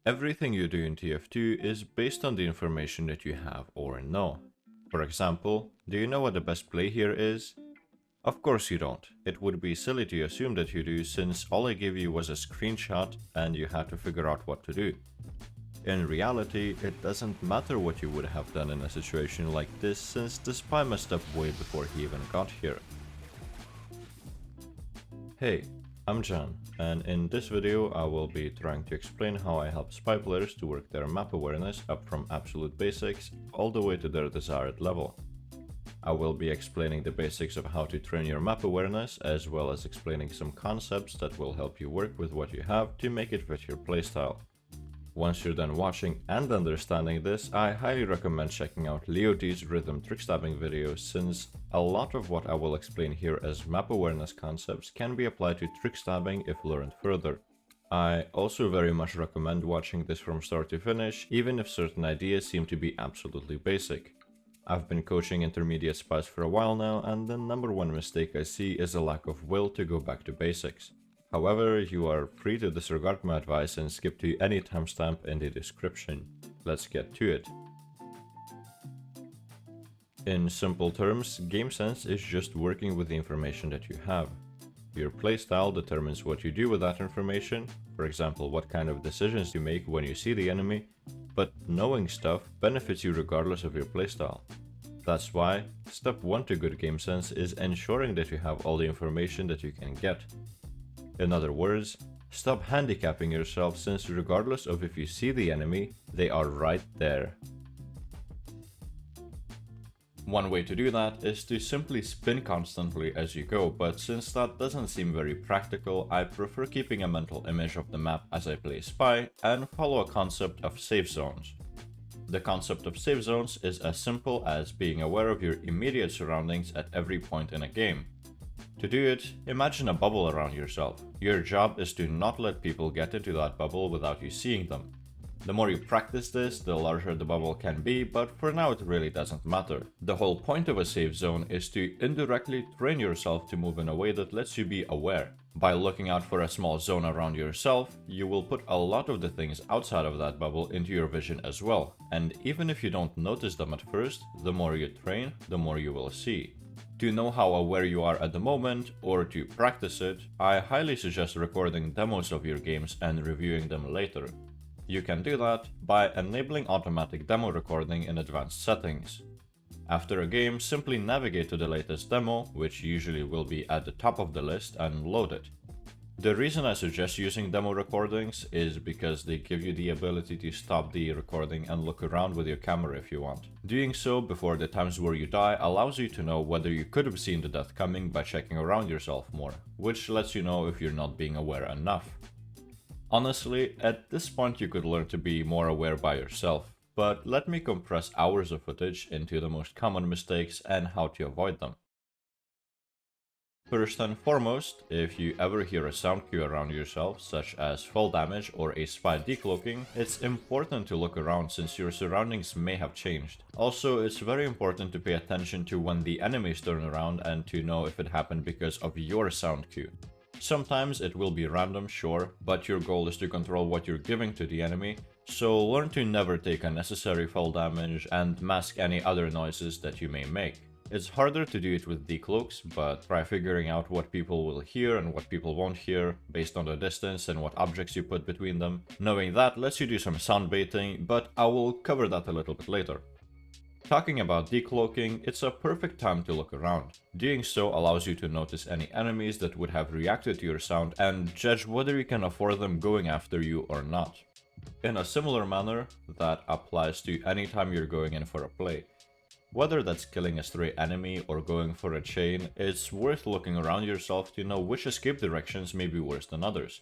Everything you do in TF2 is based on the information that you have or know. For example, do you know what the best play here is? Of course you don't. It would be silly to assume that you do, since all I gave you was a screenshot and you had to figure out what to do. In reality, it doesn't matter what you would have done in a situation like this, since the spy messed up way before he even got here. Hey, I'm Jan, and in this video I will be trying to explain how I help spy players to work their map awareness up from absolute basics all the way to their desired level. I will be explaining the basics of how to train your map awareness, as well as explaining some concepts that will help you work with what you have to make it fit your playstyle. Once you're done watching and understanding this, I highly recommend checking out Leod's rhythm trickstabbing videos, since a lot of what I will explain here as map awareness concepts can be applied to trickstabbing if learned further. I also very much recommend watching this from start to finish, even if certain ideas seem to be absolutely basic. I've been coaching intermediate spies for a while now, and the number one mistake I see is a lack of will to go back to basics. However, you are free to disregard my advice and skip to any timestamp in the description. Let's get to it. In simple terms, Gamesense is just working with the information that you have. Your playstyle determines what you do with that information, for example, what kind of decisions you make when you see the enemy, but knowing stuff benefits you regardless of your playstyle. That's why step 1 to good Gamesense is ensuring that you have all the information that you can get. In other words, stop handicapping yourself, since regardless of if you see the enemy, they are right there. One way to do that is to simply spin constantly as you go, but since that doesn't seem very practical, I prefer keeping a mental image of the map as I play spy and follow a concept of safe zones. The concept of safe zones is as simple as being aware of your immediate surroundings at every point in a game. To do it, imagine a bubble around yourself. Your job is to not let people get into that bubble without you seeing them. The more you practice this, the larger the bubble can be, but for now it really doesn't matter. The whole point of a safe zone is to indirectly train yourself to move in a way that lets you be aware. By looking out for a small zone around yourself, you will put a lot of the things outside of that bubble into your vision as well. And even if you don't notice them at first, the more you train, the more you will see. To know how aware you are at the moment, or to practice it, I highly suggest recording demos of your games and reviewing them later. You can do that by enabling automatic demo recording in advanced settings. After a game, simply navigate to the latest demo, which usually will be at the top of the list, and load it. The reason I suggest using demo recordings is because they give you the ability to stop the recording and look around with your camera if you want. Doing so before the times where you die allows you to know whether you could have seen the death coming by checking around yourself more, which lets you know if you're not being aware enough. Honestly, at this point you could learn to be more aware by yourself, but let me compress hours of footage into the most common mistakes and how to avoid them. First and foremost, if you ever hear a sound cue around yourself, such as fall damage or a spy decloaking, it's important to look around, since your surroundings may have changed. Also, it's very important to pay attention to when the enemies turn around and to know if it happened because of your sound cue. Sometimes it will be random, sure, but your goal is to control what you're giving to the enemy, so learn to never take unnecessary fall damage and mask any other noises that you may make. It's harder to do it with decloaks, but try figuring out what people will hear and what people won't hear based on the distance and what objects you put between them. Knowing that lets you do some sound baiting, but I will cover that a little bit later. Talking about decloaking, it's a perfect time to look around. Doing so allows you to notice any enemies that would have reacted to your sound and judge whether you can afford them going after you or not. In a similar manner, that applies to any time you're going in for a play. Whether that's killing a stray enemy or going for a chain, it's worth looking around yourself to know which escape directions may be worse than others.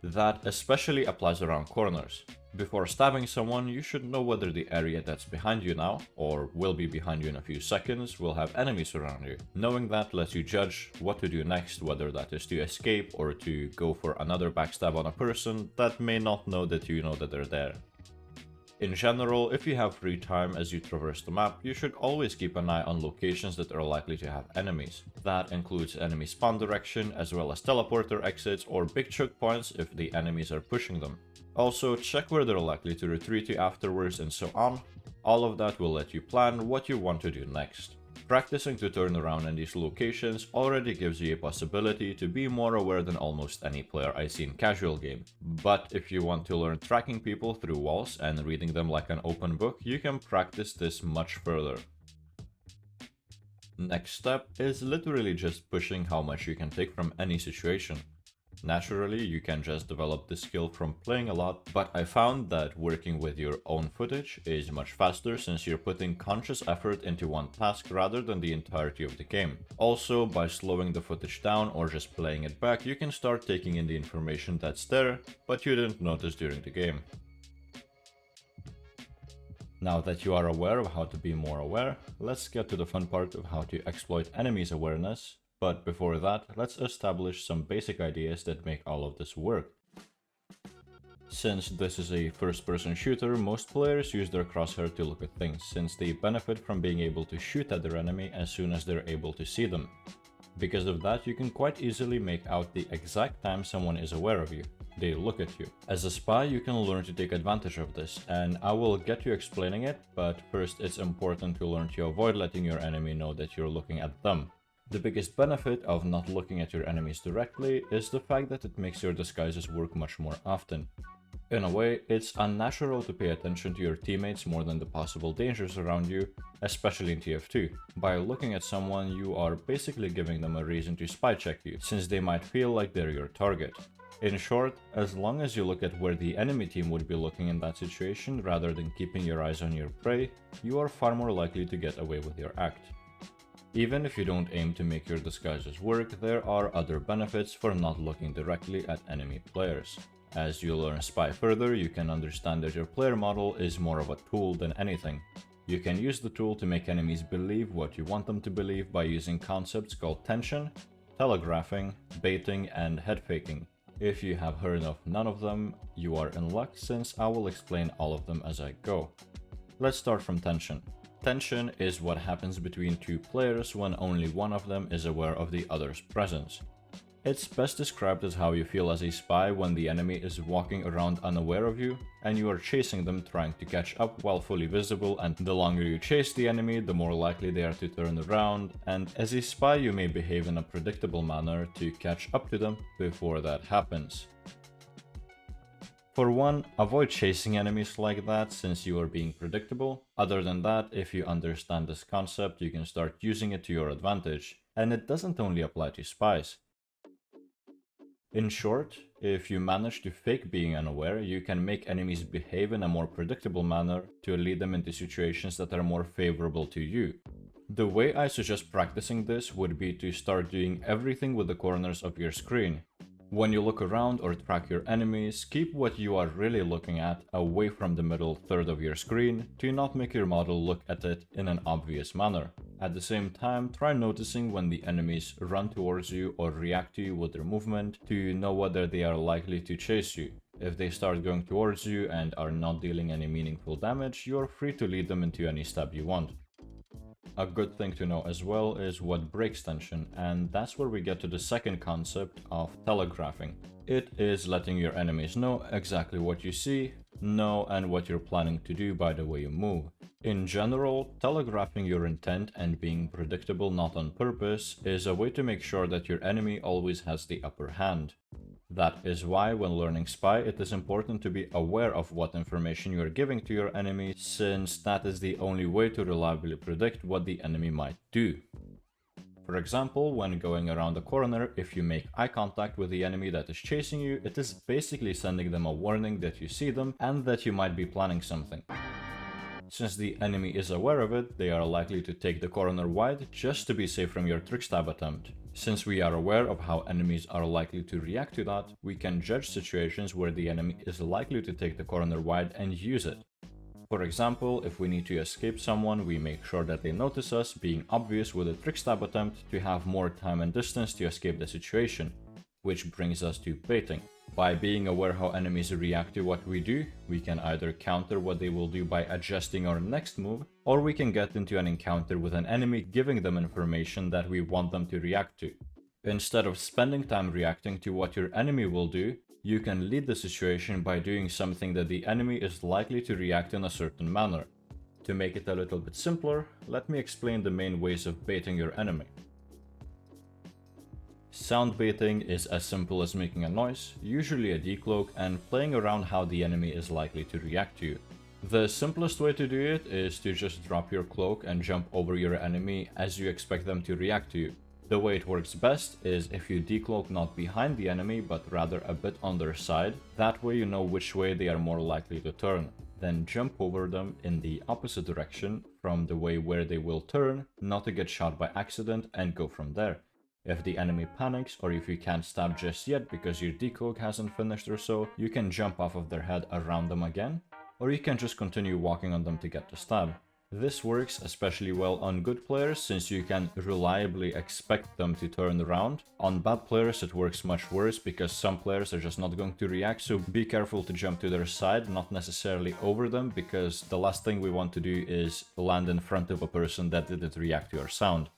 That especially applies around corners. Before stabbing someone, you should know whether the area that's behind you now, or will be behind you in a few seconds, will have enemies around you. Knowing that lets you judge what to do next, whether that is to escape or to go for another backstab on a person that may not know that you know that they're there. In general, if you have free time as you traverse the map, you should always keep an eye on locations that are likely to have enemies. That includes enemy spawn direction, as well as teleporter exits or big choke points if the enemies are pushing them. Also, check where they're likely to retreat to afterwards and so on. All of that will let you plan what you want to do next. Practicing to turn around in these locations already gives you a possibility to be more aware than almost any player I see in casual game. But if you want to learn tracking people through walls and reading them like an open book, you can practice this much further. Next step is literally just pushing how much you can take from any situation. Naturally, you can just develop this skill from playing a lot, but I found that working with your own footage is much faster since you're putting conscious effort into one task rather than the entirety of the game. Also, by slowing the footage down or just playing it back, you can start taking in the information that's there, but you didn't notice during the game. Now that you are aware of how to be more aware, let's get to the fun part of how to exploit enemies' awareness. But before that, let's establish some basic ideas that make all of this work. Since this is a first-person shooter, most players use their crosshair to look at things, since they benefit from being able to shoot at their enemy as soon as they're able to see them. Because of that, you can quite easily make out the exact time someone is aware of you. They look at you. As a spy, you can learn to take advantage of this, and I will get to explaining it, but first it's important to learn to avoid letting your enemy know that you're looking at them. The biggest benefit of not looking at your enemies directly is the fact that it makes your disguises work much more often. In a way, it's unnatural to pay attention to your teammates more than the possible dangers around you, especially in TF2. By looking at someone, you are basically giving them a reason to spy check you, since they might feel like they're your target. In short, as long as you look at where the enemy team would be looking in that situation rather than keeping your eyes on your prey, you are far more likely to get away with your act. Even if you don't aim to make your disguises work, there are other benefits for not looking directly at enemy players. As you learn Spy further, you can understand that your player model is more of a tool than anything. You can use the tool to make enemies believe what you want them to believe by using concepts called tension, telegraphing, baiting, and headfaking. If you have heard of none of them, you are in luck, since I will explain all of them as I go. Let's start from tension. Tension is what happens between two players when only one of them is aware of the other's presence. It's best described as how you feel as a spy when the enemy is walking around unaware of you and you are chasing them trying to catch up while fully visible, and the longer you chase the enemy, the more likely they are to turn around, and as a spy you may behave in a predictable manner to catch up to them before that happens. For one, avoid chasing enemies like that since you are being predictable. Other than that, if you understand this concept, you can start using it to your advantage, and it doesn't only apply to spies. In short, if you manage to fake being unaware, you can make enemies behave in a more predictable manner to lead them into situations that are more favorable to you. The way I suggest practicing this would be to start doing everything with the corners of your screen. When you look around or track your enemies, keep what you are really looking at away from the middle third of your screen to not make your model look at it in an obvious manner. At the same time, try noticing when the enemies run towards you or react to you with their movement to know whether they are likely to chase you. If they start going towards you and are not dealing any meaningful damage, you are free to lead them into any stab you want. A good thing to know as well is what breaks tension, and that's where we get to the second concept of telegraphing. It is letting your enemies know exactly what you see, know, and what you're planning to do by the way you move. In general, telegraphing your intent and being predictable not on purpose is a way to make sure that your enemy always has the upper hand. That is why when learning Spy, it is important to be aware of what information you are giving to your enemy, since that is the only way to reliably predict what the enemy might do. For example, when going around a corner, if you make eye contact with the enemy that is chasing you, it is basically sending them a warning that you see them and that you might be planning something. Since the enemy is aware of it, they are likely to take the corner wide just to be safe from your trickstab attempt. Since we are aware of how enemies are likely to react to that, we can judge situations where the enemy is likely to take the corner wide and use it. For example, if we need to escape someone, we make sure that they notice us, being obvious with a trickstab attempt to have more time and distance to escape the situation. Which brings us to baiting. By being aware how enemies react to what we do, we can either counter what they will do by adjusting our next move, or we can get into an encounter with an enemy giving them information that we want them to react to. Instead of spending time reacting to what your enemy will do, You can lead the situation by doing something that the enemy is likely to react in a certain manner. To make it a little bit simpler, let me explain the main ways of baiting your enemy. Sound baiting is as simple as making a noise, usually a decloak, and playing around how the enemy is likely to react to you. The simplest way to do it is to just drop your cloak and jump over your enemy as you expect them to react to you. The way it works best is if you decloak not behind the enemy but rather a bit on their side, that way you know which way they are more likely to turn. Then jump over them in the opposite direction from the way where they will turn, not to get shot by accident, and go from there. If the enemy panics or if you can't stab just yet because your decloak hasn't finished or so, you can jump off of their head around them again, or you can just continue walking on them to get the stab. This works especially well on good players since you can reliably expect them to turn around. On bad players it works much worse because some players are just not going to react, so be careful to jump to their side, not necessarily over them, because the last thing we want to do is land in front of a person that didn't react to your sound.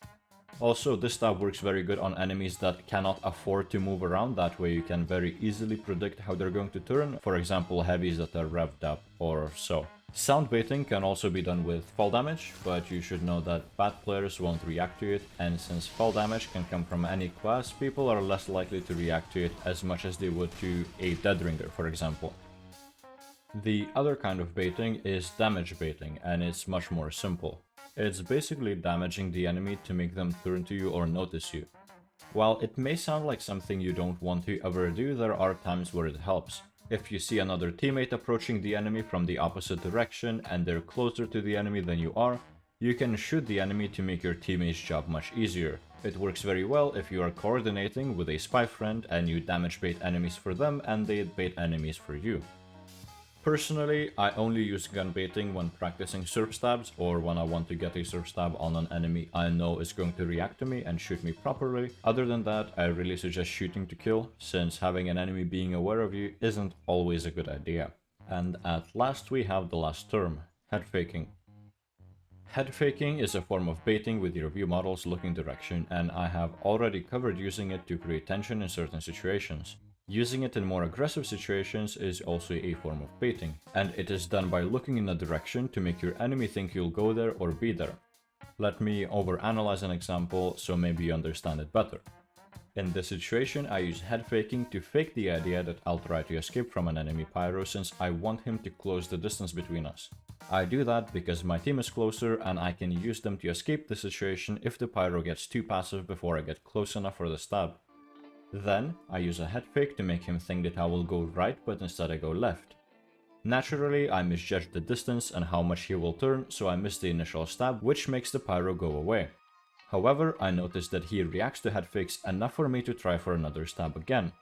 Also, this stab works very good on enemies that cannot afford to move around, that way you can very easily predict how they're going to turn, for example heavies that are revved up or so. Sound baiting can also be done with fall damage, but you should know that bad players won't react to it, and since fall damage can come from any class, people are less likely to react to it as much as they would to a dead ringer, for example. The other kind of baiting is damage baiting, and it's much more simple. It's basically damaging the enemy to make them turn to you or notice you. While it may sound like something you don't want to ever do, there are times where it helps. If you see another teammate approaching the enemy from the opposite direction and they're closer to the enemy than you are, you can shoot the enemy to make your teammate's job much easier. It works very well if you are coordinating with a spy friend and you damage bait enemies for them and they bait enemies for you. Personally, I only use gun baiting when practicing surf stabs or when I want to get a surf stab on an enemy I know is going to react to me and shoot me properly. Other than that, I really suggest shooting to kill, since having an enemy being aware of you isn't always a good idea. And at last we have the last term, headfaking. Headfaking is a form of baiting with your view model's looking direction, and I have already covered using it to create tension in certain situations. Using it in more aggressive situations is also a form of baiting, and it is done by looking in a direction to make your enemy think you'll go there or be there. Let me overanalyze an example so maybe you understand it better. In this situation, I use headfaking to fake the idea that I'll try to escape from an enemy pyro since I want him to close the distance between us. I do that because my team is closer and I can use them to escape the situation if the pyro gets too passive before I get close enough for the stab. Then, I use a head fake to make him think that I will go right, but instead I go left. Naturally, I misjudge the distance and how much he will turn, so I miss the initial stab, which makes the pyro go away. However, I notice that he reacts to head fakes enough for me to try for another stab again.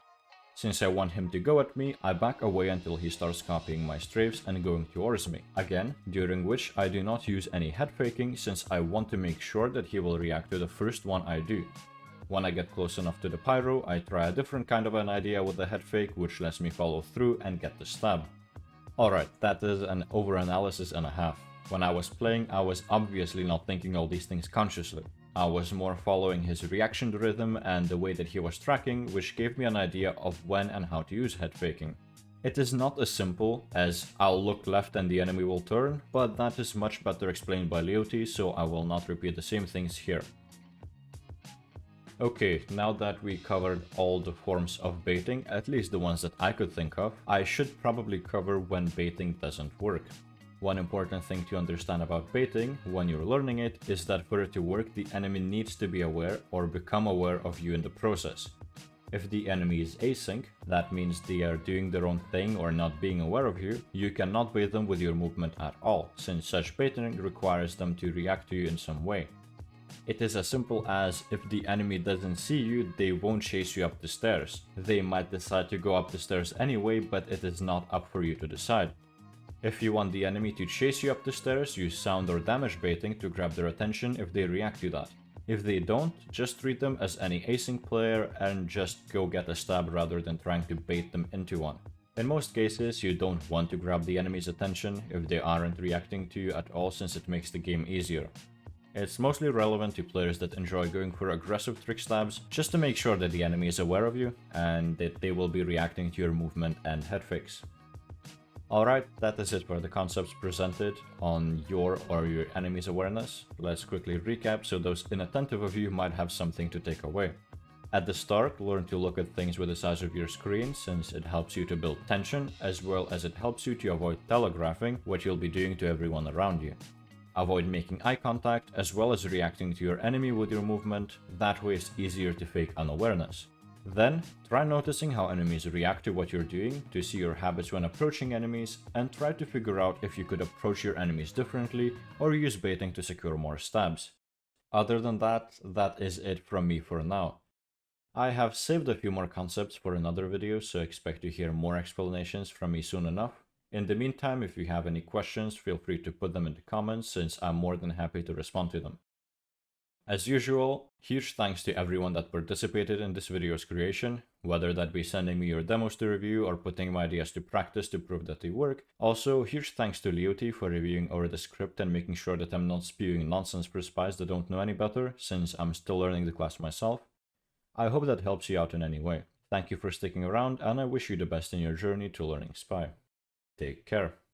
Since I want him to go at me, I back away until he starts copying my strafes and going towards me, again, during which I do not use any head faking since I want to make sure that he will react to the first one I do. When I get close enough to the pyro, I try a different kind of an idea with the head fake, which lets me follow through and get the stab. Alright, that is an overanalysis and a half. When I was playing, I was obviously not thinking all these things consciously. I was more following his reaction rhythm and the way that he was tracking, which gave me an idea of when and how to use head faking. It is not as simple as I'll look left and the enemy will turn, but that is much better explained by Leoty, so I will not repeat the same things here. Okay, now that we covered all the forms of baiting, at least the ones that I could think of, I should probably cover when baiting doesn't work. One important thing to understand about baiting, when you're learning it, is that for it to work, the enemy needs to be aware or become aware of you in the process. If the enemy is async, that means they are doing their own thing or not being aware of you, you cannot bait them with your movement at all, since such baiting requires them to react to you in some way. It is as simple as, if the enemy doesn't see you, they won't chase you up the stairs. They might decide to go up the stairs anyway, but it is not up for you to decide. If you want the enemy to chase you up the stairs, use sound or damage baiting to grab their attention if they react to that. If they don't, just treat them as any async player and just go get a stab rather than trying to bait them into one. In most cases, you don't want to grab the enemy's attention if they aren't reacting to you at all, since it makes the game easier. It's mostly relevant to players that enjoy going for aggressive trickstabs, just to make sure that the enemy is aware of you and that they will be reacting to your movement and head fakes. Alright, that is it for the concepts presented on your or your enemy's awareness. Let's quickly recap so those inattentive of you might have something to take away. At the start, learn to look at things with the size of your screen, since it helps you to build tension, as well as it helps you to avoid telegraphing, what you'll be doing to everyone around you. Avoid making eye contact, as well as reacting to your enemy with your movement, that way it's easier to fake unawareness. Then, try noticing how enemies react to what you're doing, to see your habits when approaching enemies, and try to figure out if you could approach your enemies differently, or use baiting to secure more stabs. Other than that, that is it from me for now. I have saved a few more concepts for another video, so expect to hear more explanations from me soon enough. In the meantime, if you have any questions, feel free to put them in the comments, since I'm more than happy to respond to them. As usual, huge thanks to everyone that participated in this video's creation, whether that be sending me your demos to review or putting my ideas to practice to prove that they work. Also, huge thanks to Leoty for reviewing over the script and making sure that I'm not spewing nonsense for spies that don't know any better, since I'm still learning the class myself. I hope that helps you out in any way. Thank you for sticking around, and I wish you the best in your journey to learning Spy. Take care.